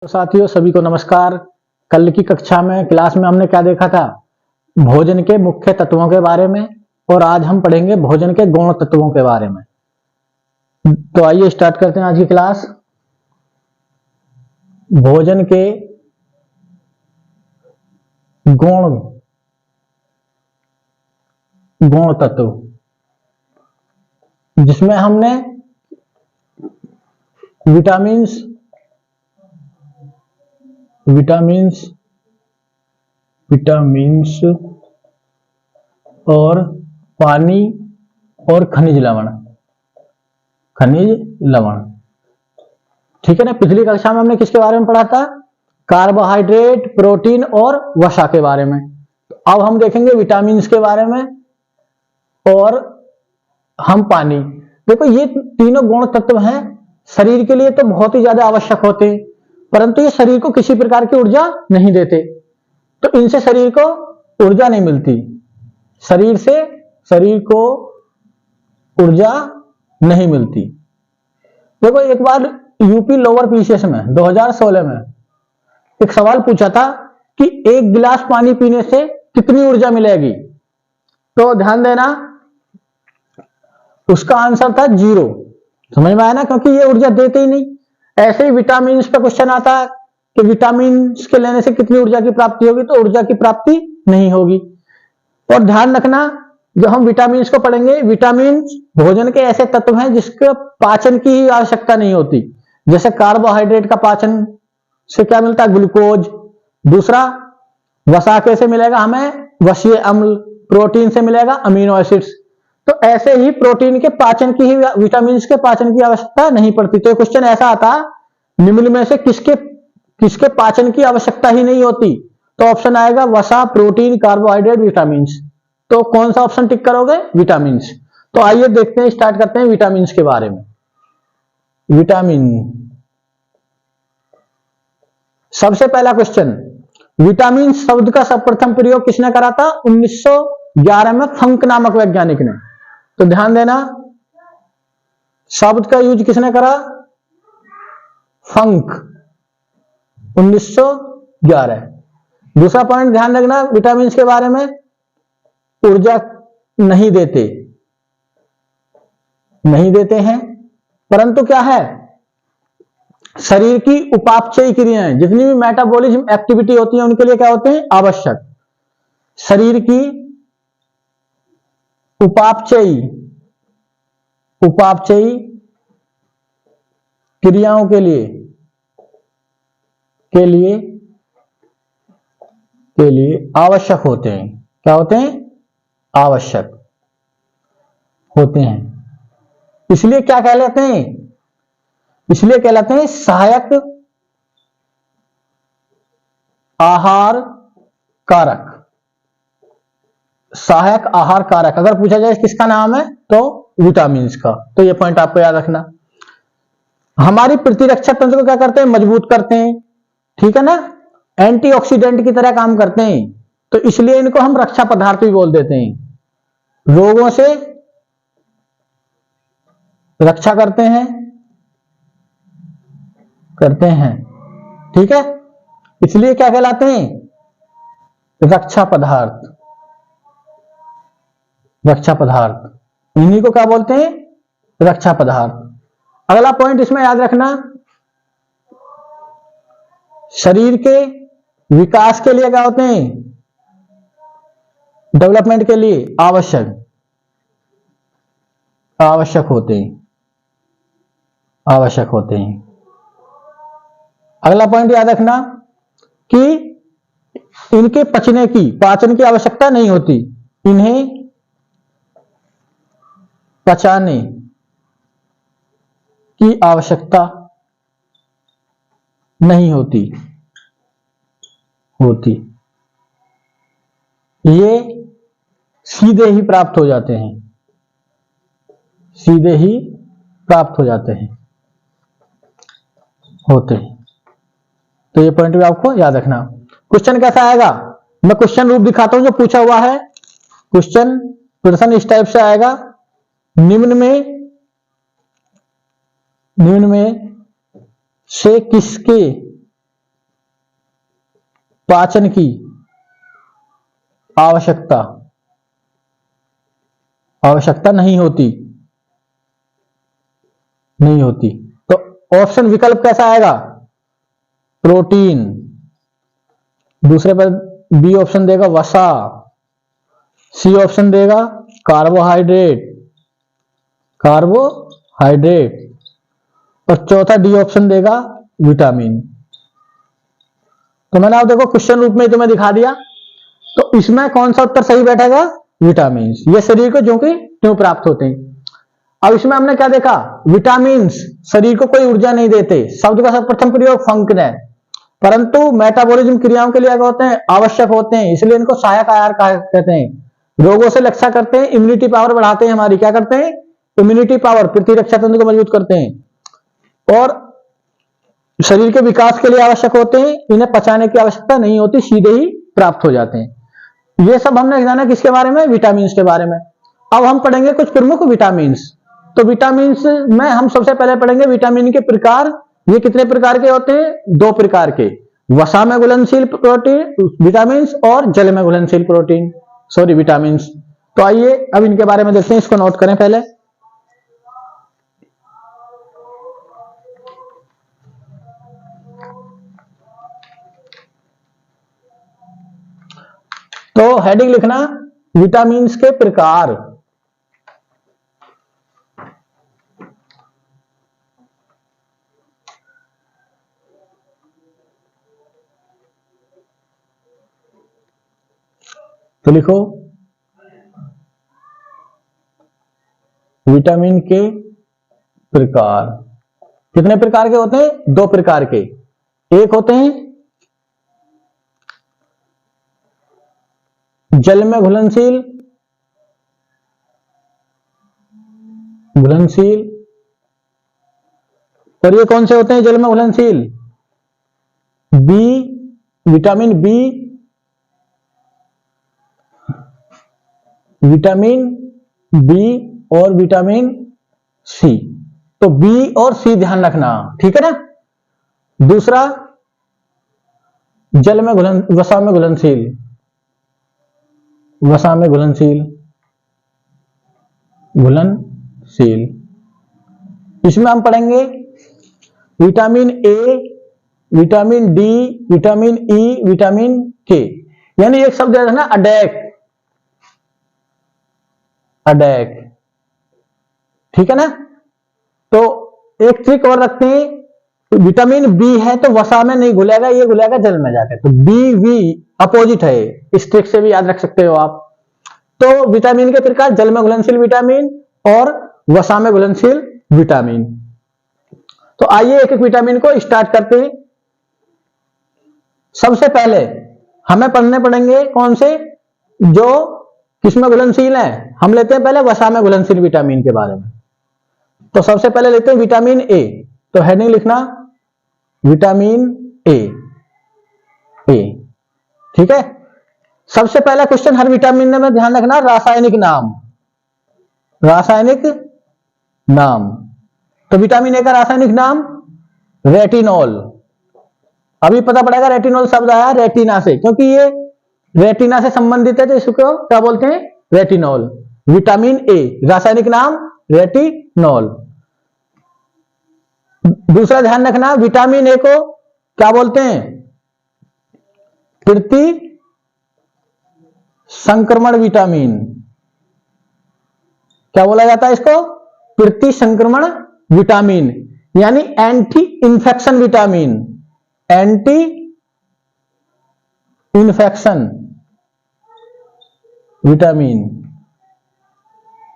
तो साथियों सभी को नमस्कार। कल की कक्षा में क्लास में हमने क्या देखा था? भोजन के मुख्य तत्वों के बारे में, और आज हम पढ़ेंगे भोजन के गौण तत्वों के बारे में। तो आइए स्टार्ट करते हैं आज की क्लास। भोजन के गौण तत्व, जिसमें हमने विटामिन्स और पानी और खनिज लवण। ठीक है ना। पिछली कक्षा में हमने किसके बारे में पढ़ा था? कार्बोहाइड्रेट, प्रोटीन और वसा के बारे में। अब हम देखेंगे विटामिन्स के बारे में और हम पानी। देखो, ये तीनों गौण तत्व हैं, शरीर के लिए तो बहुत ही ज्यादा आवश्यक होते हैं, परंतु ये शरीर को किसी प्रकार की ऊर्जा नहीं देते। तो इनसे शरीर को ऊर्जा नहीं मिलती, शरीर को ऊर्जा नहीं मिलती। देखो, एक बार यूपी लोअर पीसीएस में 2016 में एक सवाल पूछा था कि एक गिलास पानी पीने से कितनी ऊर्जा मिलेगी। तो ध्यान देना, उसका आंसर था 0। समझ में आया ना, क्योंकि ये ऊर्जा देते ही नहीं। ऐसे ही विटामिन पे क्वेश्चन आता है कि विटामिन के लेने से कितनी ऊर्जा की प्राप्ति होगी, तो ऊर्जा की प्राप्ति नहीं होगी। और ध्यान रखना, जो हम विटामिन को पढ़ेंगे, विटामिन भोजन के ऐसे तत्व हैं जिसके पाचन की ही आवश्यकता नहीं होती। जैसे कार्बोहाइड्रेट का पाचन से क्या मिलता है? ग्लूकोज। दूसरा, वसा कैसे मिलेगा हमें? वसीय अम्ल। प्रोटीन से मिलेगा अमीनो एसिड्स। तो ऐसे ही प्रोटीन के पाचन की ही, विटामिन के पाचन की आवश्यकता नहीं पड़ती। तो क्वेश्चन ऐसा आता, निम्न में से किसके पाचन की आवश्यकता ही नहीं होती? तो ऑप्शन आएगा वसा, प्रोटीन, कार्बोहाइड्रेट, विटामिन। तो कौन सा ऑप्शन टिक करोगे? विटामिन। तो आइए देखते हैं, स्टार्ट करते हैं विटामिन के बारे में। विटामिन, सबसे पहला क्वेश्चन, विटामिन शब्द का सर्वप्रथम प्रयोग किसने करा था? 1911 में फंक नामक वैज्ञानिक ने। तो ध्यान देना, शब्द का यूज किसने करा? फंक, 1911। दूसरा पॉइंट ध्यान रखना विटामिन के बारे में, ऊर्जा नहीं देते हैं, परंतु क्या है? शरीर की उपापचयी क्रियाएं, जितनी भी मेटाबॉलिज्म एक्टिविटी होती है, उनके लिए क्या होते हैं? आवश्यक। शरीर की उपापचयी क्रियाओं के लिए आवश्यक होते हैं। क्या होते हैं? आवश्यक होते हैं। इसलिए क्या कहलाते हैं? इसलिए कहलाते हैं सहायक आहार कारक। सहायक आहार कारक अगर पूछा जाए किसका नाम है, तो विटामिन का। तो ये पॉइंट आपको याद रखना। हमारी प्रतिरक्षा तंत्र को क्या करते हैं? मजबूत करते हैं। ठीक है ना। एंटीऑक्सीडेंट की तरह काम करते हैं, तो इसलिए इनको हम रक्षा पदार्थ भी बोल देते हैं। रोगों से रक्षा करते हैं। ठीक है, इसलिए क्या कहलाते हैं? रक्षा पदार्थ। इन्हीं को क्या बोलते हैं? रक्षा पदार्थ। अगला पॉइंट इसमें याद रखना, शरीर के विकास के लिए क्या होते हैं? डेवलपमेंट के लिए आवश्यक होते हैं। अगला पॉइंट याद रखना कि इनके पाचन की आवश्यकता नहीं होती। इन्हें पचाने की आवश्यकता नहीं होती। ये सीधे ही प्राप्त हो जाते हैं। तो ये पॉइंट भी आपको याद रखना। क्वेश्चन कैसा आएगा? मैं क्वेश्चन रूप दिखाता हूं जो पूछा हुआ है। क्वेश्चन प्रश्न इस टाइप से आएगा, निम्न में से किसके पाचन की आवश्यकता नहीं होती। तो ऑप्शन विकल्प कैसा आएगा? प्रोटीन। दूसरे पर बी ऑप्शन देगा वसा, सी ऑप्शन देगा कार्बोहाइड्रेट, और चौथा डी ऑप्शन देगा विटामिन। तो मैंने आप देखो क्वेश्चन रूप में तुम्हें दिखा दिया। तो इसमें कौन सा उत्तर सही बैठेगा? विटामिन। ये शरीर को जो कि क्यों प्राप्त होते हैं। अब इसमें हमने क्या देखा? विटामिन शरीर को कोई ऊर्जा नहीं देते। शब्द का सर्वप्रथम प्रयोग फंक्शन है, परंतु मेटाबॉलिज्म क्रियाओं के लिए क्या होते हैं? आवश्यक होते हैं, इसलिए इनको सहायक आहार कहते हैं। रोगों से रक्षा करते हैं, इम्यूनिटी पावर बढ़ाते हैं हमारी। क्या करते हैं? इम्यूनिटी पावर, प्रतिरक्षा तंत्र को मजबूत करते हैं और शरीर के विकास के लिए आवश्यक होते हैं। इन्हें पचाने की आवश्यकता नहीं होती, सीधे ही प्राप्त हो जाते हैं। ये सब हमने जाना किसके बारे में? विटामिन के बारे में। अब हम पढ़ेंगे कुछ प्रमुख विटामिन। तो विटामिन में हम सबसे पहले पढ़ेंगे विटामिन के प्रकार। ये कितने प्रकार के होते हैं? 2 प्रकार के, वसा में घुलनशील प्रोटीन विटामिन और जल में घुलनशील विटामिन। तो आइए अब इनके बारे में देखते हैं। इसको नोट करें पहले। तो हेडिंग लिखना विटामिन के प्रकार। तो लिखो विटामिन के प्रकार। कितने प्रकार के होते हैं? 2 प्रकार के। एक होते हैं जल में घुलनशील और ये कौन से होते हैं जल में घुलनशील? बी, विटामिन बी और विटामिन सी। तो बी और सी ध्यान रखना, ठीक है ना। दूसरा जल में वसा में घुलनशील, इसमें हम पढ़ेंगे vitamin A, vitamin D, vitamin E, vitamin के। यानी एक शब्द है ना अडैक, ठीक है ना। तो एक ट्रिक और रखते हैं, विटामिन बी है तो वसा में नहीं घुलेगा, ये घुलेगा जल में जाकर। तो बी वी अपोजिट है, इस ट्रिक से भी याद रख सकते हो आप। तो विटामिन के प्रकार जल में घुलनशील विटामिन और वसा में घुलनशील विटामिन। तो आइए एक एक विटामिन को स्टार्ट करते हैं। सबसे पहले हमें पढ़ने पड़ेंगे कौन से जो किसमें घुलनशील है। हम लेते हैं पहले वसा में घुलनशील विटामिन के बारे में। तो सबसे पहले लेते हैं विटामिन ए। तो हेडिंग लिखना विटामिन ए, ठीक है। सबसे पहला क्वेश्चन हर विटामिन में ध्यान रखना, रासायनिक नाम। तो विटामिन ए का रासायनिक नाम रेटिनॉल। अभी पता पड़ेगा रेटिनॉल शब्द आया रेटिना से, क्योंकि ये रेटिना से संबंधित है, तो इसको क्या बोलते हैं? रेटिनॉल। विटामिन ए रासायनिक नाम रेटिनॉल। दूसरा ध्यान रखना, विटामिन ए को क्या बोलते हैं? प्रति संक्रमण विटामिन। क्या बोला जाता है इसको? प्रति संक्रमण विटामिन, यानी एंटी इन्फेक्शन विटामिन।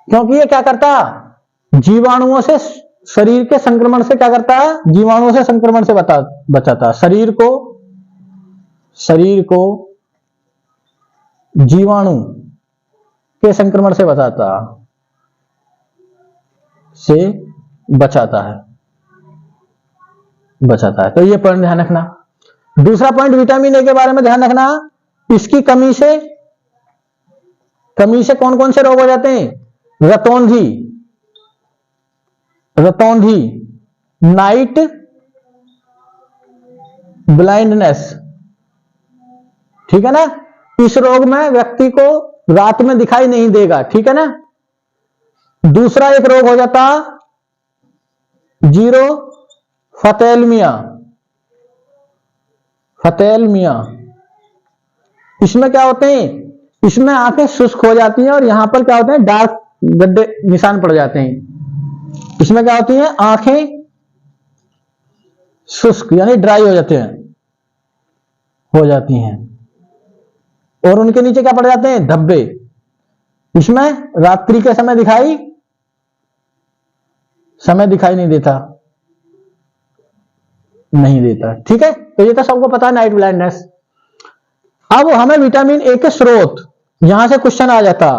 क्योंकि ये क्या करता? जीवाणुओं से, शरीर के संक्रमण से क्या करता है? जीवाणुओं से संक्रमण से बचाता। शरीर को जीवाणु के संक्रमण से बचाता है। तो ये पॉइंट ध्यान रखना। दूसरा पॉइंट विटामिन ए के बारे में ध्यान रखना, इसकी कमी से कौन कौन से रोग हो जाते हैं? रतौंधी, नाइट ब्लाइंडनेस, ठीक है ना। इस रोग में व्यक्ति को रात में दिखाई नहीं देगा, ठीक है ना। दूसरा एक रोग हो जाता जीरो फथेलमिया। फथेलमिया, इसमें क्या होते हैं, इसमें आंखें शुष्क हो जाती हैं और यहां पर क्या होते हैं, डार्क गड्ढे निशान पड़ जाते हैं। इसमें क्या होती हैं, आंखें शुष्क यानी ड्राई हो जाते हैं, हो जाती हैं, और उनके नीचे क्या पड़ जाते हैं, धब्बे। इसमें रात्रि के समय दिखाई नहीं देता, ठीक है। तो ये तो सबको पता है नाइट ब्लाइंडनेस। अब हमें विटामिन ए के स्रोत, यहां से क्वेश्चन आ जाता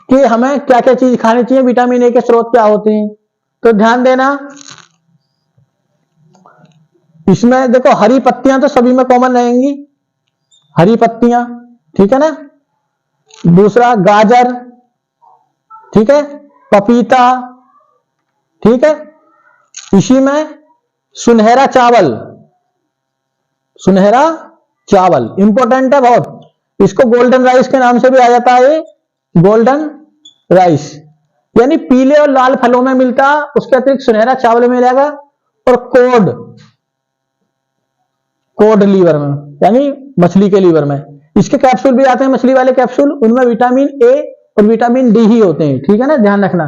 कि हमें क्या क्या चीज खानी चाहिए, विटामिन ए के स्रोत क्या होते हैं। तो ध्यान देना, इसमें देखो हरी पत्तियां तो सभी में कॉमन रहेंगी, हरी पत्तियां, ठीक है ना। दूसरा गाजर, ठीक है, पपीता, ठीक है। इसी में सुनहरा चावल इंपॉर्टेंट है बहुत, इसको गोल्डन राइस के नाम से भी आ जाता है, गोल्डन राइस, यानी पीले और लाल फलों में मिलता, उसके अतिरिक्त सुनहरा चावल में मिलेगा। और कोड लीवर में, यानी मछली के लीवर में, इसके कैप्सूल भी आते हैं, मछली वाले कैप्सूल, उनमें विटामिन ए और विटामिन डी ही होते हैं, ठीक है ना, ध्यान रखना।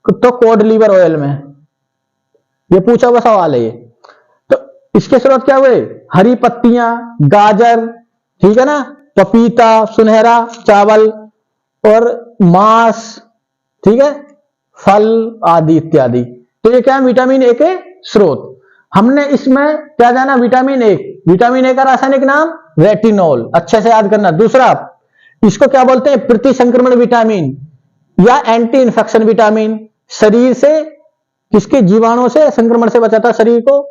तो कोड लीवर ऑयल में, ये पूछा हुआ सवाल है ये। तो इसके स्रोत क्या हुए, हरी पत्तियां, गाजर, ठीक है ना, पपीता, सुनहरा चावल और मांस, ठीक है, फल आदि इत्यादि। तो ये क्या है, विटामिन ए के स्रोत। हमने इसमें क्या जाना, विटामिन ए का रासायनिक नाम रेटिनॉल, अच्छे से याद करना। दूसरा, इसको क्या बोलते हैं, प्रतिसंक्रमण विटामिन या एंटी इन्फेक्शन विटामिन, शरीर से किसके जीवाणुओं से, संक्रमण से बचाता शरीर को।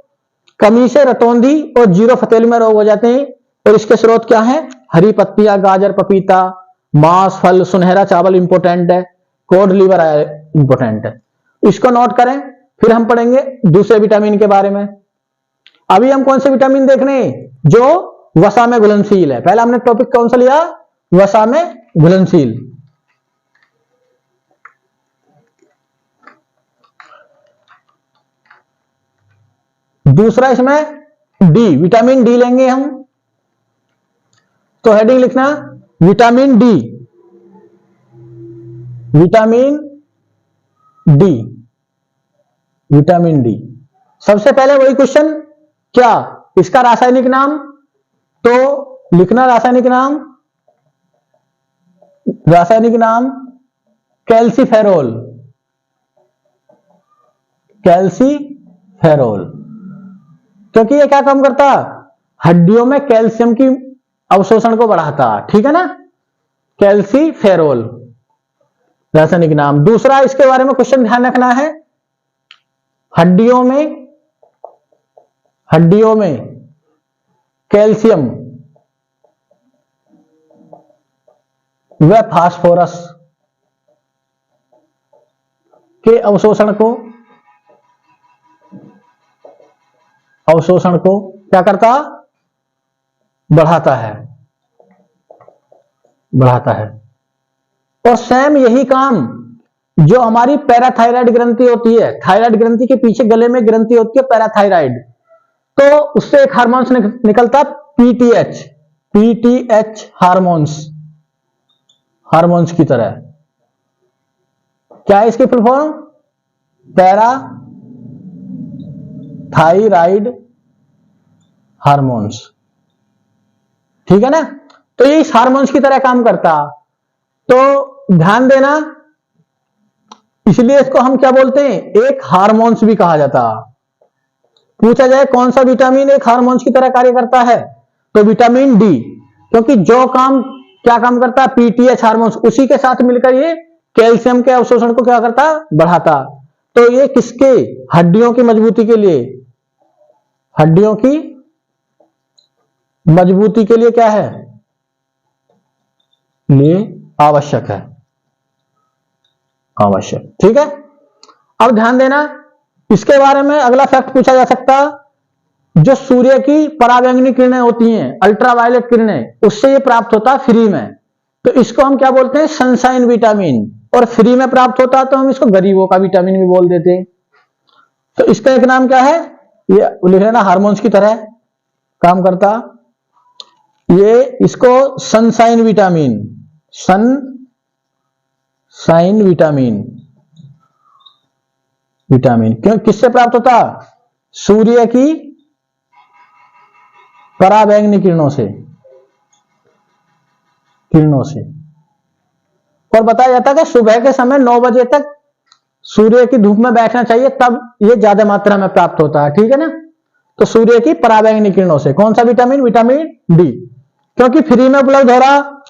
कमी से रतौंधी और जीरो फथेलमिया रोग हो जाते हैं। और इसके स्रोत क्या है, हरी पत्तियां, गाजर, पपीता, मांस, फल, सुनहरा चावल इंपोर्टेंट है, कोड लीवर इंपोर्टेंट है। इसको नोट करें, फिर हम पढ़ेंगे दूसरे विटामिन के बारे में। अभी हम कौन से विटामिन देख रहे हैं, जो वसा में घुलनशील है। पहला हमने टॉपिक कौन सा लिया, वसा में घुलनशील। दूसरा इसमें डी, विटामिन डी लेंगे हम, तो हेडिंग लिखना विटामिन डी, विटामिन डी। सबसे पहले वही क्वेश्चन, क्या इसका रासायनिक नाम, तो लिखना रासायनिक नाम कैल्सीफेरोल, क्योंकि ये क्या काम करता, हड्डियों में कैल्शियम की अवशोषण को बढ़ाता, ठीक है ना, कैल्सीफेरोल रासायनिक नाम। दूसरा, इसके बारे में क्वेश्चन ध्यान रखना है, हड्डियों में कैल्शियम व फास्फोरस के अवशोषण को क्या करता, बढ़ाता है। और सेम यही काम जो हमारी पैराथायराइड ग्रंथि होती है, थायराइड ग्रंथि के पीछे गले में ग्रंथि होती है पैराथायराइड, तो उससे एक हार्मोन्स निकलता पीटीएच हार्मोन्स की तरह। क्या है इसकी फुल फॉर्म, पैराथायराइड हार्मोन्स, ठीक है ना। तो ये इस हार्मोन्स की तरह काम करता। तो ध्यान देना, इसलिए इसको हम क्या बोलते हैं, एक हार्मोन्स भी कहा जाता। पूछा जाए कौन सा विटामिन एक हार्मोन्स की तरह कार्य करता है, तो विटामिन डी, क्योंकि जो काम क्या काम करता है, पीटीएच हार्मोन्स, उसी के साथ मिलकर ये कैल्शियम के अवशोषण को क्या करता, बढ़ाता। तो ये किसके, हड्डियों की मजबूती के लिए क्या है, ये आवश्यक है, ठीक है। अब ध्यान देना, इसके बारे में अगला फैक्ट पूछा जा सकता, जो सूर्य की पराबैंगनी किरणें होती हैं, अल्ट्रावायलेट किरणें, उससे ये प्राप्त होता है फ्री में, तो इसको हम क्या बोलते हैं, सनशाइन विटामिन। और फ्री में प्राप्त होता है तो हम इसको गरीबों का विटामिन भी बोल देते हैं। तो इसका एक नाम क्या है, ये लिख लेना, हार्मोन्स की तरह काम करता, ये इसको sunshine vitamin, sunshine vitamin, vitamin क्यों, किससे प्राप्त होता, सूर्य की पराबैंगनी किरणों से, और बताया जाता है कि सुबह के समय 9 बजे तक सूर्य की धूप में बैठना चाहिए, तब ये ज्यादा मात्रा में प्राप्त होता है, ठीक है ना। तो सूर्य की पराबैंगनी किरणों से कौन सा विटामिन, विटामिन डी, क्योंकि फ्री में उपलब्ध हो रहा,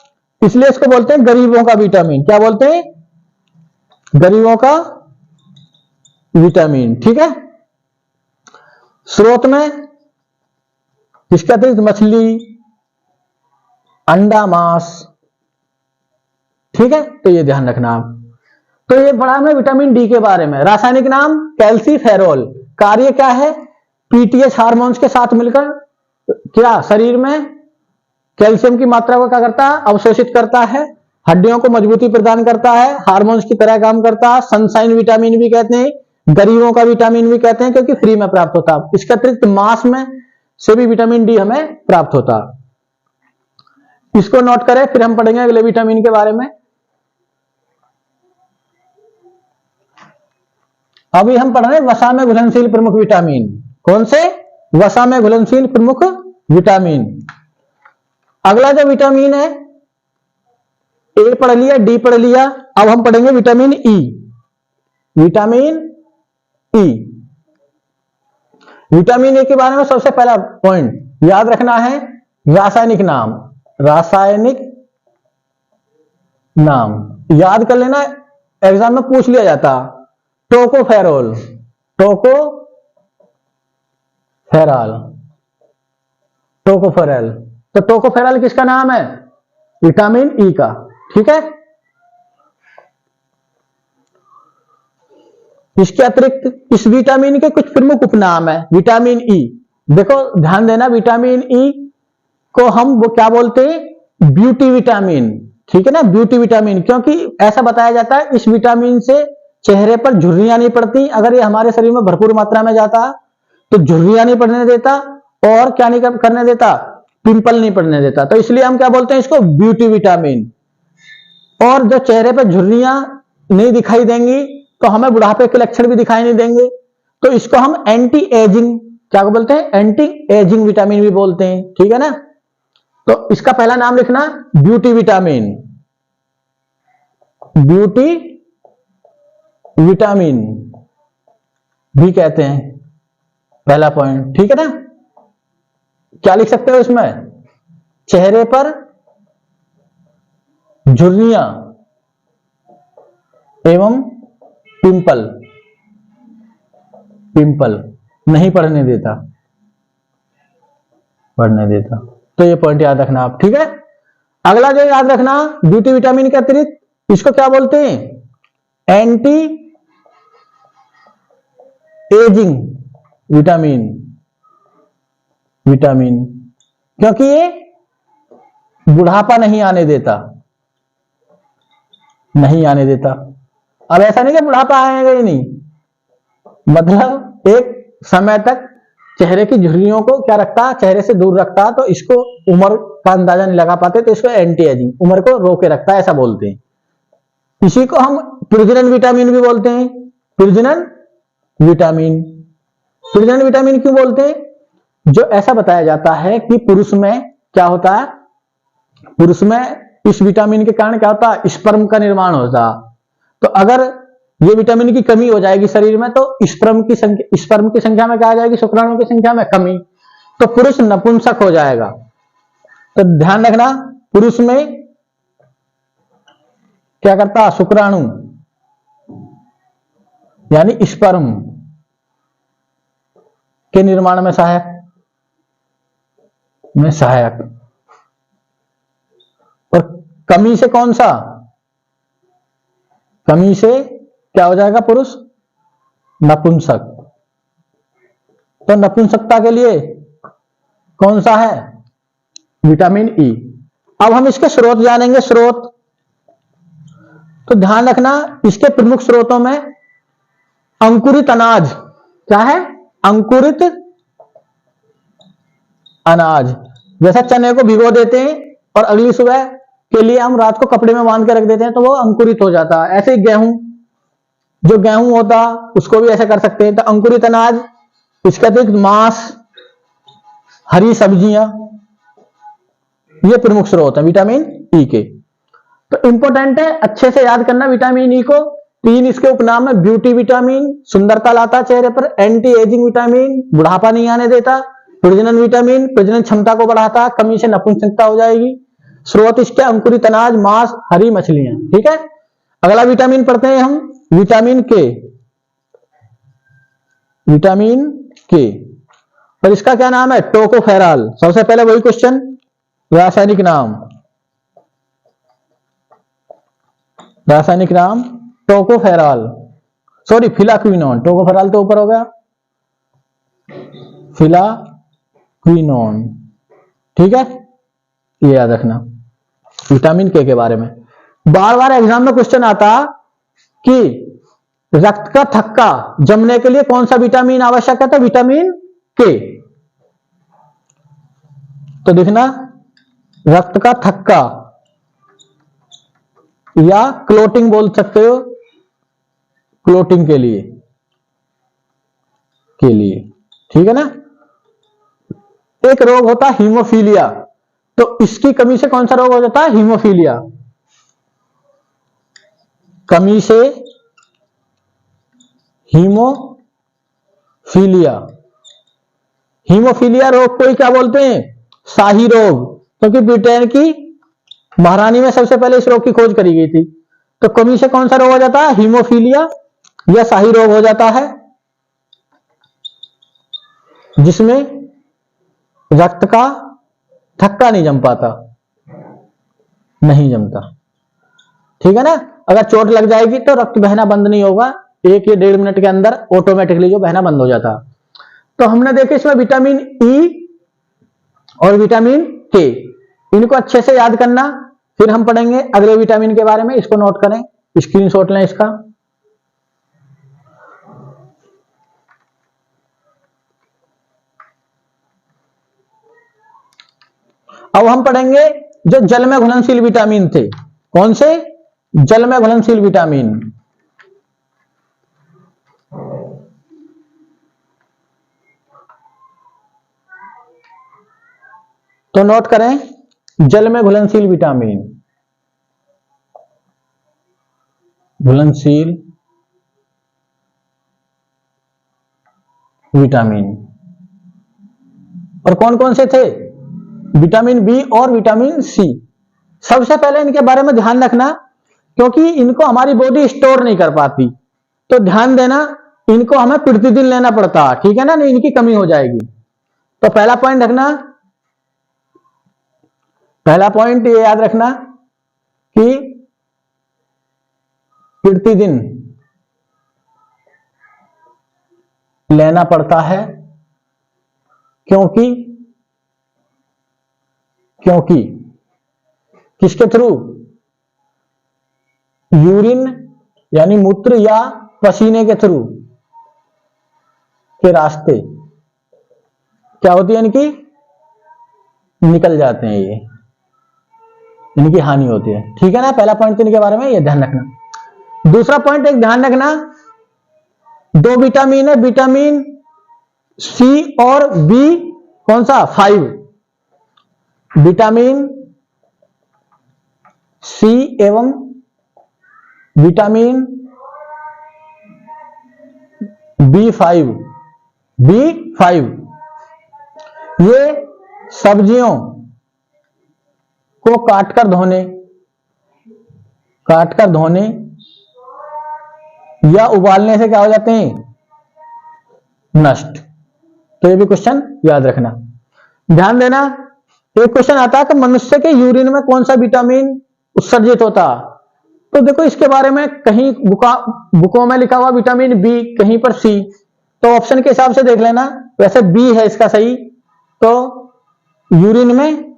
इसलिए इसको बोलते हैं गरीबों का विटामिन। क्या बोलते हैं, गरीबों का विटामिन, ठीक है। स्रोत में इसके अतिरिक्त मछली, अंडा, मांस, ठीक है, तो ये ध्यान रखना आप। तो ये पढ़ा हमने विटामिन डी के बारे में। रासायनिक नाम कैल्सीफेरोल। कार्य क्या है, पीटीएच हार्मोन्स के साथ मिलकर क्या शरीर में कैल्शियम की मात्रा को क्या करता है, अवशोषित करता है, हड्डियों को मजबूती प्रदान करता है, हार्मोन्स की तरह काम करता है। सनशाइन विटामिन भी कहते हैं, गरीबों का विटामिन भी कहते हैं, क्योंकि फ्री में प्राप्त होता है। इसके अतिरिक्त मांस में से भी विटामिन डी हमें प्राप्त होता है। इसको नोट करें, फिर हम पढ़ेंगे अगले विटामिन के बारे में। अभी हम पढ़ रहे हैं वसा में घुलनशील प्रमुख विटामिन। कौन से, वसा में घुलनशील प्रमुख विटामिन। अगला जो विटामिन है, ए पढ़ लिया, डी पढ़ लिया, अब हम पढ़ेंगे vitamin E. Vitamin E, vitamin A के बारे में सबसे पहला पॉइंट याद रखना है, रासायनिक नाम। रासायनिक नाम याद कर लेना, एग्जाम में पूछ लिया जाता। Tocopherol, tocopherol, tocopherol. तो टोकोफेरॉल किसका नाम है, विटामिन ई का, ठीक है। इसके अतिरिक्त इस विटामिन के कुछ प्रमुख उपनाम है। विटामिन ई, देखो ध्यान देना, विटामिन ई को हम वो क्या बोलते हैं, ब्यूटी विटामिन, ठीक है ना, ब्यूटी विटामिन, क्योंकि ऐसा बताया जाता है इस विटामिन से चेहरे पर झुर्रियां नहीं पड़ती। अगर ये हमारे शरीर में भरपूर मात्रा में जाता तो झुर्रियां नहीं पड़ने देता, और क्या नहीं करने देता, पिंपल नहीं पड़ने देता। तो इसलिए हम क्या बोलते हैं इसको, ब्यूटी विटामिन। और जो चेहरे पर झुर्रियां नहीं दिखाई देंगी तो हमें बुढ़ापे के लक्षण भी दिखाई नहीं देंगे, तो इसको हम एंटी एजिंग क्या बोलते हैं, एंटी एजिंग विटामिन भी बोलते हैं, ठीक है ना। तो इसका पहला नाम लिखना, ब्यूटी विटामिन, ब्यूटी विटामिन भी कहते हैं, पहला पॉइंट, ठीक है ना। क्या लिख सकते हो इसमें, चेहरे पर झुर्रियां एवं पिंपल, पिंपल नहीं पड़ने देता, पड़ने देता। तो ये पॉइंट याद रखना आप, ठीक है। अगला जो याद रखना, ब्यूटी विटामिन के अतिरिक्त इसको क्या बोलते हैं, एंटी एजिंग विटामिन, विटामिन, क्योंकि ये बुढ़ापा नहीं आने देता, नहीं आने देता। अब ऐसा नहीं कि बुढ़ापा आएगा ही नहीं, मतलब एक समय तक चेहरे की झुर्रियों को क्या रखता, चेहरे से दूर रखता, तो इसको उम्र का अंदाजा नहीं लगा पाते, तो इसको एंटी एजिंग, उम्र को रोके रखता है, ऐसा बोलते हैं। इसी को हम प्रजनन विटामिन भी बोलते हैं, प्रजनन विटामिन। प्रजनन विटामिन क्यों बोलते हैं, जो ऐसा बताया जाता है कि पुरुष में क्या होता है, पुरुष में इस विटामिन के कारण क्या होता है, स्पर्म का निर्माण होता। तो अगर ये विटामिन की कमी हो जाएगी शरीर में, तो स्पर्म की संख्या में क्या आ जाएगी, शुक्राणुओं की संख्या में कमी, तो पुरुष नपुंसक हो जाएगा। तो ध्यान रखना, पुरुष में क्या करता, शुक्राणु यानी स्पर्म के निर्माण में सहायक, और कमी से कौन सा, कमी से क्या हो जाएगा पुरुष, नपुंसक। तो नपुंसकता के लिए कौन सा है? Vitamin E. अब हम इसके स्रोत जानेंगे। स्रोत तो ध्यान रखना, इसके प्रमुख स्रोतों में अंकुरित अनाज, क्या है? अंकुरित अनाज। जैसे चने को भिगो देते हैं और अगली सुबह के लिए हम रात को कपड़े में बांध के रख देते हैं तो वो अंकुरित हो जाता है। ऐसे ही गेहूं, जो गेहूं होता उसको भी ऐसे कर सकते हैं। तो अंकुरित अनाज, इसके अतिरिक्त मांस, हरी सब्जियां, ये प्रमुख स्रोत है विटामिन ई के। तो इंपॉर्टेंट है, अच्छे से याद करना विटामिन ई को। 3 इसके उपनाम है। ब्यूटी विटामिन, सुंदरता लाता चेहरे पर। एंटी एजिंग विटामिन, बुढ़ापा नहीं आने देता। प्रजनन विटामिन, प्रजनन क्षमता को बढ़ाता, कमी से नपुंसकता हो जाएगी। स्रोत इसके अंकुरित अनाज, मांस, हरी मछलियां। ठीक है, अगला विटामिन पढ़ते हैं हम, विटामिन के। विटामिन के और इसका क्या नाम है? टोकोफेरॉल। सबसे पहले वही क्वेश्चन, रासायनिक नाम। रासायनिक नाम टोकोफेरॉल, सॉरी फिलाक्विनोन। टोकोफेरॉल तो ऊपर हो गया, फिलाक्विनोन। ठीक है, ये याद रखना विटामिन के बारे में। बार बार एग्जाम में क्वेश्चन आता कि रक्त का थक्का जमने के लिए कौन सा विटामिन आवश्यक है? तो विटामिन के। तो देखना, रक्त का थक्का या क्लोटिंग बोल सकते हो, क्लोटिंग के लिए ठीक है ना। एक रोग होता है हीमोफीलिया, तो इसकी कमी से कौन सा रोग हो जाता है? हीमोफीलिया। कमी से हीमोफीलिया। हीमोफीलिया रोग को ही क्या बोलते हैं? शाही रोग, क्योंकि ब्रिटेन की महारानी में सबसे पहले इस रोग की खोज करी गई थी। तो कमी से कौन सा रोग हो जाता है? हीमोफीलिया या शाही रोग हो जाता है, जिसमें रक्त का थक्का नहीं जम पाता, नहीं जमता। ठीक है ना। अगर चोट लग जाएगी तो रक्त बहना बंद नहीं होगा, 1 या 1.5 मिनट के अंदर ऑटोमेटिकली जो बहना बंद हो जाता। तो हमने देखे इसमें विटामिन ई और विटामिन के, इनको अच्छे से याद करना। फिर हम पढ़ेंगे अगले विटामिन के बारे में, इसको नोट करें, स्क्रीनशॉट लें इसका। अब हम पढ़ेंगे जो जल में घुलनशील विटामिन थे। कौन से? जल में घुलनशील विटामिन। तो नोट करें, जल में घुलनशील विटामिन, घुलनशील विटामिन। और कौन कौन से थे? विटामिन बी और विटामिन सी। सबसे पहले इनके बारे में ध्यान रखना, क्योंकि इनको हमारी बॉडी स्टोर नहीं कर पाती, तो ध्यान देना, इनको हमें प्रतिदिन लेना पड़ता है। ठीक है ना, नहीं इनकी कमी हो जाएगी। तो पहला पॉइंट रखना, पहला पॉइंट ये याद रखना कि प्रतिदिन लेना पड़ता है, क्योंकि किसके थ्रू? यूरिन यानी मूत्र या पसीने के थ्रू के रास्ते क्या होती है, इनकी निकल जाते हैं, ये इनकी हानि होती है। ठीक है ना, पहला पॉइंट इनके बारे में ये ध्यान रखना। दूसरा पॉइंट एक ध्यान रखना, 2 विटामिन है, विटामिन सी और बी, कौन सा? 5। विटामिन सी एवं विटामिन B5, ये सब्जियों को काटकर धोने या उबालने से क्या हो जाते हैं? नष्ट। तो ये भी क्वेश्चन याद रखना। ध्यान देना, एक क्वेश्चन आता है कि मनुष्य के यूरिन में कौन सा विटामिन उत्सर्जित होता? तो देखो इसके बारे में कहीं बुकों में लिखा हुआ विटामिन बी, कहीं पर सी, तो ऑप्शन के हिसाब से देख लेना। वैसे बी है इसका सही, तो यूरिन में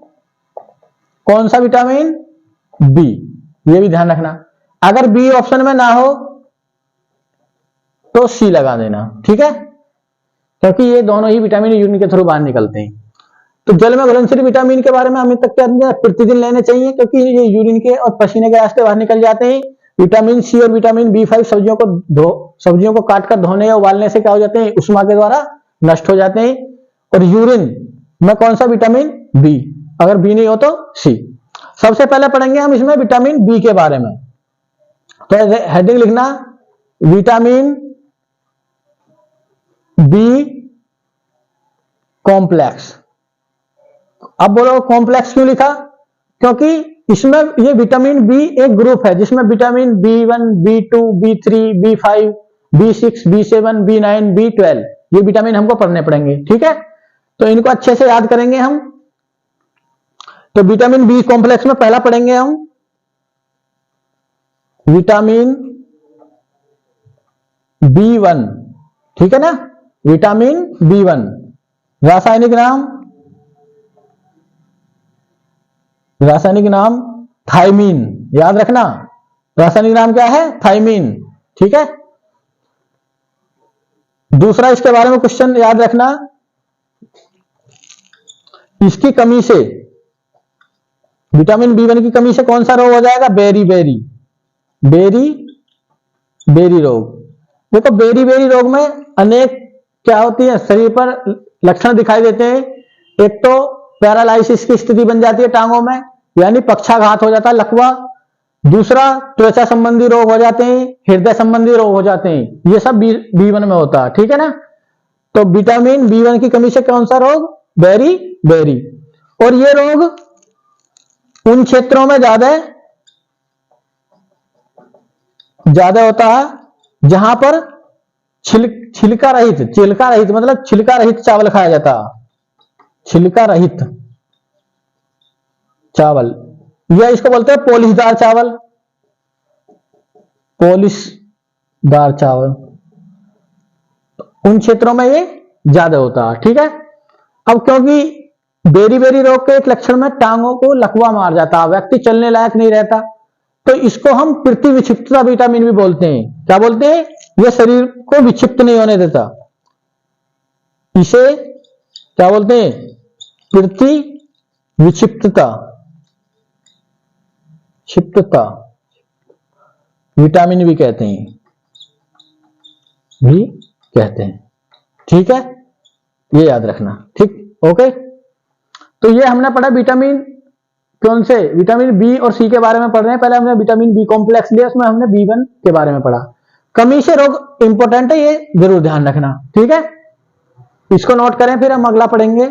कौन सा विटामिन? बी। ये भी ध्यान रखना। अगर बी ऑप्शन में ना हो तो सी लगा देना, ठीक है, क्योंकि ये दोनों ही विटामिन यूरिन के थ्रू बाहर निकलते हैं। तो जल में घुलनशील विटामिन के बारे में हमें तक प्रतिदिन लेने चाहिए, क्योंकि ये यूरिन के और पसीने के रास्ते बाहर निकल जाते हैं। विटामिन सी और विटामिन बी5 सब्जियों को काटकर धोने या उबालने से क्या हो जाते हैं? उष्मा के द्वारा नष्ट हो जाते हैं। और यूरिन में कौन सा विटामिन? बी। अगर बी नहीं हो तो सी। सबसे पहले पढ़ेंगे हम इसमें विटामिन बी के बारे में। तो हेडिंग लिखना विटामिन बी कॉम्प्लेक्स। अब बोलो कॉम्प्लेक्स क्यों लिखा? क्योंकि इसमें ये विटामिन बी एक ग्रुप है जिसमें vitamin B1, B2, B3, B5, B6, B7, B9, B12 ये विटामिन हमको पढ़ने पड़ेंगे, ठीक है। तो इनको अच्छे से याद करेंगे हम। तो विटामिन बी कॉम्प्लेक्स में पहला पढ़ेंगे हम विटामिन B1, ठीक है ना। विटामिन B1 रासायनिक नाम थायमीन। याद रखना रासायनिक नाम क्या है? थायमीन, ठीक है। दूसरा इसके बारे में क्वेश्चन याद रखना, इसकी कमी से विटामिन B1 की कमी से कौन सा रोग हो जाएगा? बेरी रोग। देखो बेरी रोग में अनेक क्या होती है? शरीर पर लक्षण दिखाई देते हैं। एक तो पैरालाइसिस की स्थिति बन जाती है टांगों में, यानी पक्षाघात हो जाता है, लकवा। दूसरा त्वचा संबंधी रोग हो जाते हैं, हृदय संबंधी रोग हो जाते हैं। ये सब B1 में होता है, ठीक है ना। तो विटामिन B1 की कमी से कौन सा रोग? बेरी। और ये रोग उन क्षेत्रों में ज्यादा होता है जहां पर छिलका रहित मतलब छिलका रहित चावल खाया जाता है। छिलका रहित चावल, या इसको बोलते हैं पॉलिशदार चावल। उन क्षेत्रों में ये ज्यादा होता है, ठीक है। अब क्योंकि बेरी रोग के एक लक्षण में टांगों को लकवा मार जाता है, व्यक्ति चलने लायक नहीं रहता, तो इसको हम पृथ्वी विक्षिप्तता विटामिन भी बोलते हैं। क्या बोलते हैं? यह शरीर को विक्षिप्त नहीं होने देता, इसे क्या बोलते हैं? पृथ्वी विक्षिप्तता विटामिन भी कहते हैं, ठीक है। ये याद रखना, ठीक, ओके। तो ये हमने पढ़ा विटामिन कौन से? विटामिन बी और सी के बारे में पढ़ रहे हैं। पहले हमने विटामिन बी कॉम्प्लेक्स लिया, उसमें हमने B1 के बारे में पढ़ा। कमी से रोग इंपॉर्टेंट है, ये जरूर ध्यान रखना, ठीक है। इसको नोट करें, फिर हम अगला पढ़ेंगे।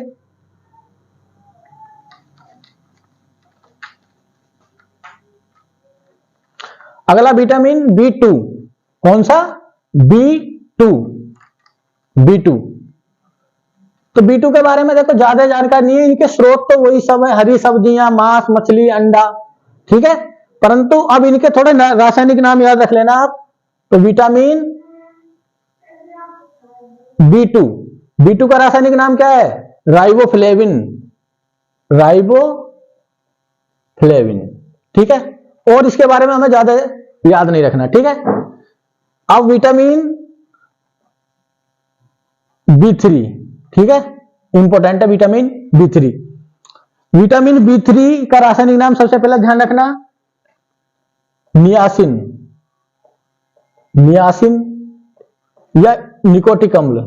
अगला विटामिन B2। कौन सा? B2। तो B2 के बारे में देखो ज्यादा जानकारी नहीं है। इनके स्रोत तो वही सब है, हरी सब्जियां, मांस, मछली, अंडा, ठीक है। परंतु अब इनके थोड़े रासायनिक नाम याद रख लेना आप। तो विटामिन B2 का रासायनिक नाम क्या है? राइबोफ्लेविन, ठीक है। और इसके बारे में हमें ज्यादा याद नहीं रखना, ठीक है। अब विटामिन B3, ठीक है, इंपॉर्टेंट है विटामिन B3। विटामिन B3 का रासायनिक नाम सबसे पहले ध्यान रखना नियासिन या निकोटिक अम्ल।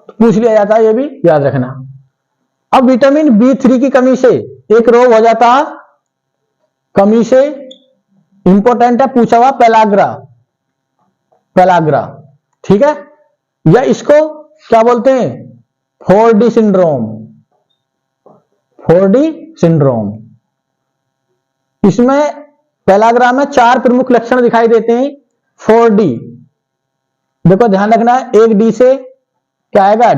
पूछ लिया जाता है, ये भी याद रखना। अब विटामिन B3 की कमी से एक रोग हो जाता है, कमी से इंपॉर्टेंट है, पूछा हुआ पेलाग्रा, ठीक है। या इसको क्या बोलते हैं? 4D syndrome. इसमें पेलाग्रा में 4 प्रमुख लक्षण दिखाई देते हैं। 4D देखो ध्यान रखना, एक डी से क्या आएगा?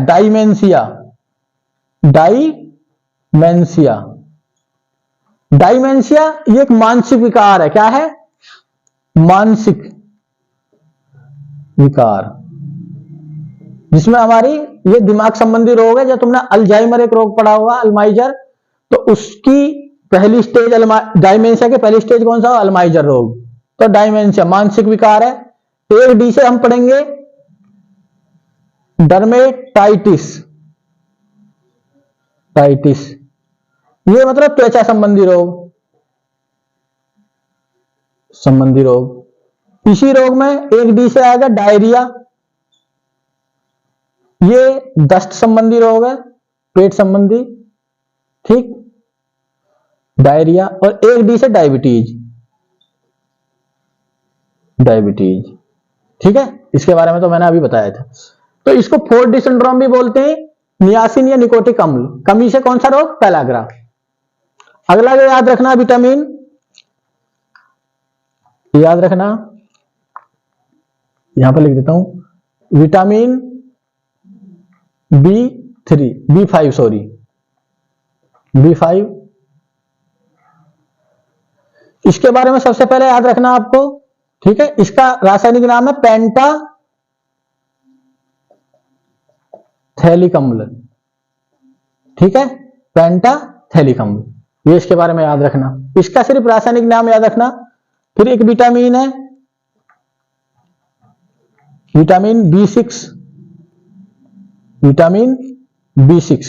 डाइमेंशिया ये एक मानसिक विकार है। क्या है? मानसिक विकार। जिसमें हमारी ये दिमाग संबंधी रोग है। जब तुमने अल्जाइमर एक रोग पढ़ा होगा, अल्माइजर, तो उसकी पहली स्टेज डायमेंशिया की पहली स्टेज कौन सा? अल्माइजर रोग। तो डायमेंशिया मानसिक विकार है। 1D से हम पढ़ेंगे डर्मेटाइटिस। टाइटिस ये मतलब त्वचा संबंधी रोग, संबंधी रोग। इसी रोग में 1D से आएगा डायरिया। ये दस्त संबंधी रोग है, पेट संबंधी, ठीक, डायरिया। और 1D से डायबिटीज, डायबिटीज, ठीक है। इसके बारे में तो मैंने अभी बताया था। तो इसको 4D सिंड्रोम भी बोलते हैं, नियासिन या निकोटिक अम्ल। कमी से कौन सा रोग? पेलाग्रा। अगला जो याद रखना विटामिन, याद रखना, यहां पर लिख देता हूं, विटामिन B5 सॉरी, B5। इसके बारे में सबसे पहले याद रखना आपको, ठीक है। इसका रासायनिक नाम है पेंटाथैलिक अम्ल, ठीक है, पेंटाथैलिक अम्ल। ये इसके बारे में याद रखना। इसका सिर्फ रासायनिक नाम याद रखना। फिर एक विटामिन है, विटामिन B6, विटामिन B6।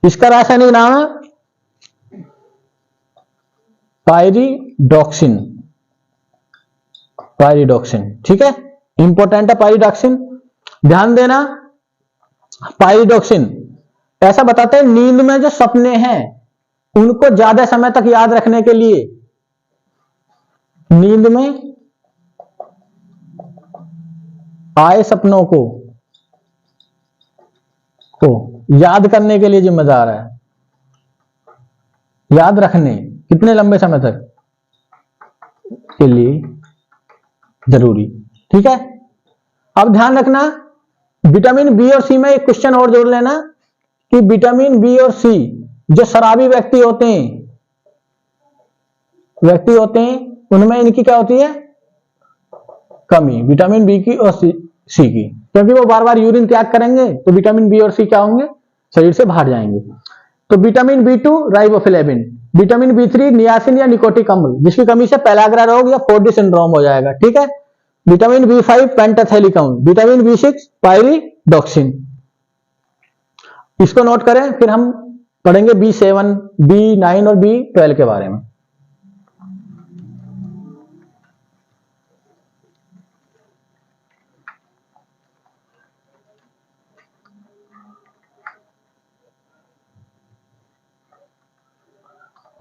इसका रासायनिक नाम है पायरिडॉक्सिन, पायरिडॉक्सिन, ठीक है। इंपॉर्टेंट है पायरिडॉक्सिन, ध्यान देना। पायरिडॉक्सिन ऐसा बताते हैं नींद में जो सपने हैं उनको ज्यादा समय तक याद रखने के लिए, नींद में आए सपनों को याद करने के लिए जिम्मेदार है, याद रखने कितने लंबे समय तक के लिए जरूरी, ठीक है। अब ध्यान रखना विटामिन बी और सी में एक क्वेश्चन और जोड़ लेना कि विटामिन बी और सी जो शराबी व्यक्ति होते हैं उनमें इनकी क्या होती है? कमी, विटामिन बी की और सी की, क्योंकि वो बार बार यूरिन त्याग करेंगे तो विटामिन बी और सी क्या होंगे? शरीर से बाहर जाएंगे। तो vitamin B2 riboflavin, vitamin B3 niacin या निकोटिक अम्ल, जिसकी कमी से पेलाग्रा रोग या 4D सिंड्रोम हो जाएगा, ठीक है। विटामिन B5 पेंटाथैलिक अम्ल, विटामिन B6 पायरिडॉक्सिन। इसको नोट करें। फिर हम पढ़ेंगे B7, B9 और B12 के बारे में।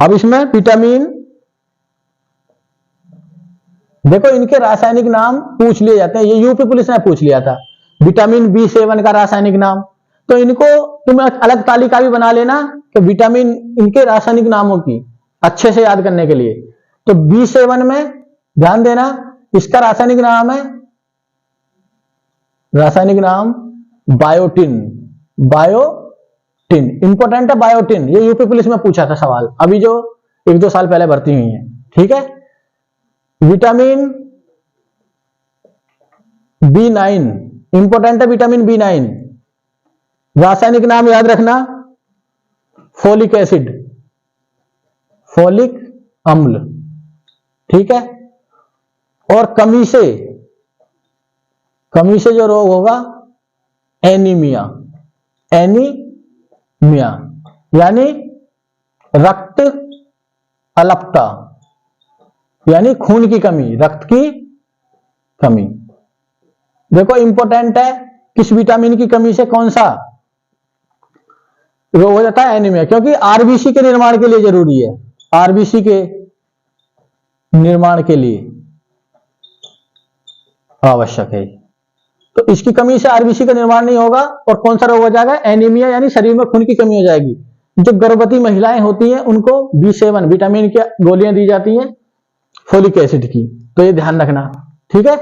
अब इसमें विटामिन देखो, इनके रासायनिक नाम पूछ लिए जाते हैं। ये यूपी पुलिस ने पूछ लिया था, विटामिन B7 का रासायनिक नाम। तो इनको तुम अलग तालिका भी बना लेना कि विटामिन इनके रासायनिक नामों की अच्छे से याद करने के लिए। तो B7 में ध्यान देना, इसका रासायनिक नाम है, रासायनिक नाम बायोटिन, बायोटिन इंपॉर्टेंट है, बायोटिन। ये यूपी पुलिस में पूछा था सवाल, अभी जो 1-2 साल पहले भर्ती हुई है, ठीक है। विटामिन B9 इंपॉर्टेंट है, विटामिन B9 रासायनिक नाम याद रखना, फोलिक एसिड, फोलिक अम्ल, ठीक है। और कमी से जो रोग होगा एनीमिया, एनीमिया यानी रक्त अल्पता, यानी खून की कमी, रक्त की कमी। देखो इंपॉर्टेंट है, किस विटामिन की कमी से कौन सा रोग हो जाता है? एनीमिया, क्योंकि आरबीसी के निर्माण के लिए जरूरी है, आरबीसी के निर्माण के लिए आवश्यक है। तो इसकी कमी से आरबीसी का निर्माण नहीं होगा और कौन सा रोग हो जाएगा? एनीमिया, यानी शरीर में खून की कमी हो जाएगी। जो गर्भवती महिलाएं होती हैं उनको B7 विटामिन की गोलियां दी जाती हैं फोलिक एसिड की, तो ये ध्यान रखना, ठीक है।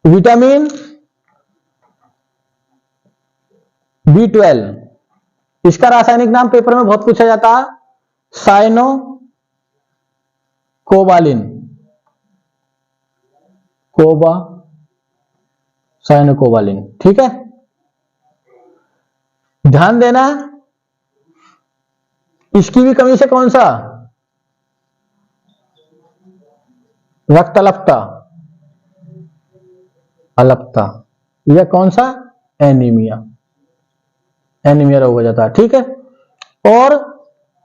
विटामिन B12 इसका रासायनिक नाम पेपर में बहुत पूछा जाता है, साइनोकोबालिन, साइनोकोबालिन, ठीक है। ध्यान देना, इसकी भी कमी से कौन सा, रक्त अल्पता, अल्पता, यह कौन सा, एनीमिया, एनीमिया रोग हो जाता है। ठीक है, और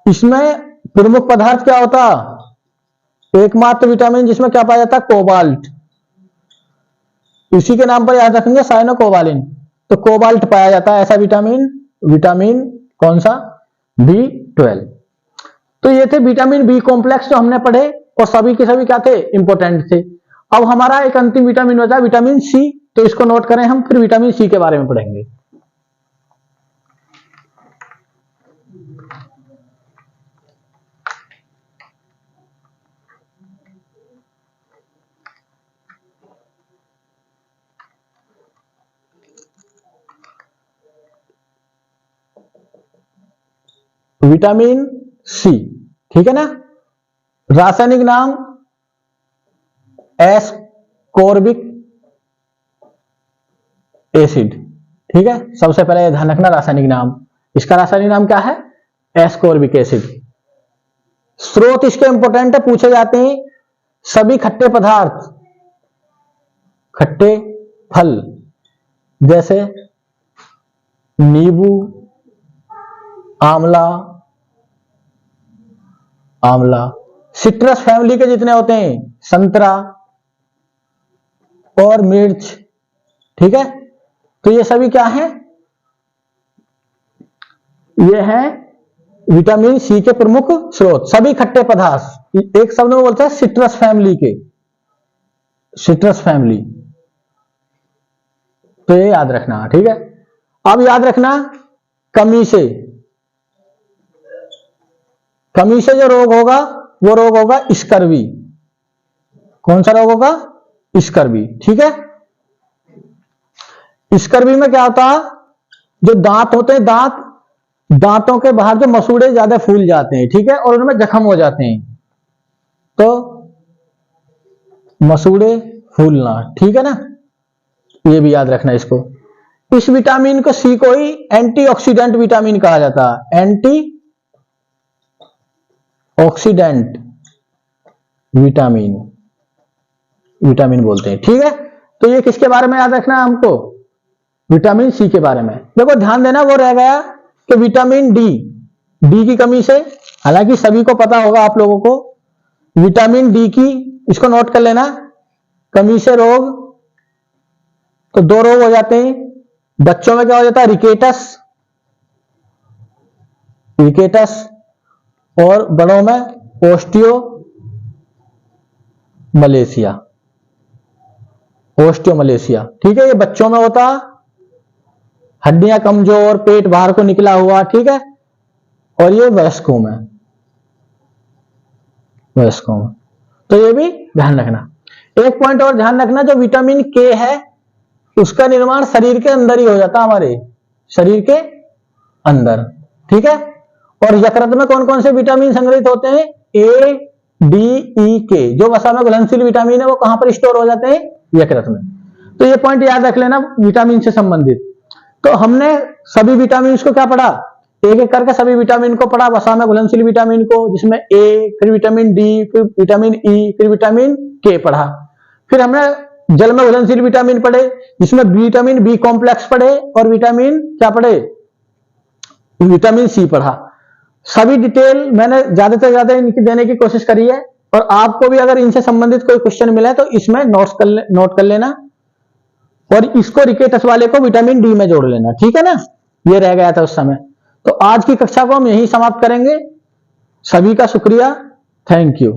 इसमें प्रमुख पदार्थ क्या होता, एकमात्र विटामिन जिसमें क्या पाया जाता, कोबाल्ट, इसी के नाम पर याद रखेंगे, साइनोकोबालिन। तो कोबाल्ट पाया जाता है ऐसा विटामिन, विटामिन कौन सा, B12। तो ये थे विटामिन बी कॉम्प्लेक्स जो हमने पढ़े, और सभी के सभी क्या थे, इंपॉर्टेंट थे। अब हमारा एक अंतिम विटामिन बचा विटामिन सी, तो इसको नोट करें हम, फिर विटामिन सी के बारे में पढ़ेंगे। विटामिन सी, ठीक है ना, रासायनिक नाम एस्कॉर्बिक एसिड। ठीक है, सबसे पहले ध्यान रखना रासायनिक नाम, इसका रासायनिक नाम क्या है, एस्कॉर्बिक एसिड। स्रोत इसके इंपॉर्टेंट है, पूछे जाते हैं, सभी खट्टे पदार्थ, खट्टे फल जैसे नींबू, आंवला, आंवला, सिट्रस फैमिली के जितने होते हैं, संतरा और मिर्च। ठीक है, तो ये सभी क्या है, ये है विटामिन सी के प्रमुख स्रोत, सभी खट्टे पदार्थ, एक शब्द में बोलते हैं सिट्रस फैमिली के, सिट्रस फैमिली, तो ये याद रखना। ठीक है, अब याद रखना कमी से, कमी से जो रोग होगा वो रोग होगा स्कर्वी। कौन सा रोग होगा, स्कर्वी। ठीक है, स्कर्वी में क्या होता है, जो दांत होते हैं, दांतों के बाहर जो मसूड़े ज्यादा फूल जाते हैं, ठीक है, और उनमें जख्म हो जाते हैं, तो मसूड़े फूलना। ठीक है ना, ये भी याद रखना इसको। इस विटामिन को, सी को ही एंटीऑक्सीडेंट विटामिन कहा जाता है, एंटीऑक्सीडेंट विटामिन, विटामिन बोलते हैं। ठीक है, तो ये किसके बारे में याद रखना है हमको, विटामिन सी के बारे में। देखो ध्यान देना, वो रह गया कि विटामिन डी, डी की कमी से, हालांकि सभी को पता होगा आप लोगों को, विटामिन डी की, इसको नोट कर लेना, कमी से रोग, तो दो रोग हो जाते हैं बच्चों में, क्या हो जाता है, रिकेटस, रिकेटस, और बड़ों में ओस्टियो मलेशिया, ओस्टियो मलेशिया। ठीक है, ये बच्चों में होता, हड्डियां कमजोर, पेट बाहर को निकला हुआ। ठीक है, और ये वयस्कों में, वयस्कों में, तो ये भी ध्यान रखना। एक पॉइंट और ध्यान रखना, जो विटामिन के है उसका निर्माण शरीर के अंदर ही हो जाता, हमारे शरीर के अंदर। ठीक है, और यकृत में कौन कौन से विटामिन संग्रहित होते हैं, ए, डी, ई, के, जो वसा में घुलनशील विटामिन है वो कहां पर स्टोर हो जाते हैं, यकृत में। तो ये पॉइंट याद रख लेना विटामिन से संबंधित। तो हमने सभी विटामिन को क्या पढ़ा, एक एक करके सभी विटामिन को पढ़ा, वसा में घुलनशील विटामिन को, जिसमें ए, फिर विटामिन डी, फिर विटामिन ई, फिर विटामिन के पढ़ा। फिर हमने जल में घुलनशील विटामिन पढ़े, जिसमें विटामिन बी कॉम्प्लेक्स पढ़े, और विटामिन क्या पढ़े, विटामिन सी पढ़ा। सभी डिटेल मैंने ज्यादा से ज्यादा इनकी देने की कोशिश करी है, और आपको भी अगर इनसे संबंधित कोई क्वेश्चन मिला है तो इसमें नोट कर लेना, और इसको रिकेटस वाले को विटामिन डी में जोड़ लेना। ठीक है ना, ये रह गया था उस समय। तो आज की कक्षा को हम यहीं समाप्त करेंगे। सभी का शुक्रिया, थैंक यू।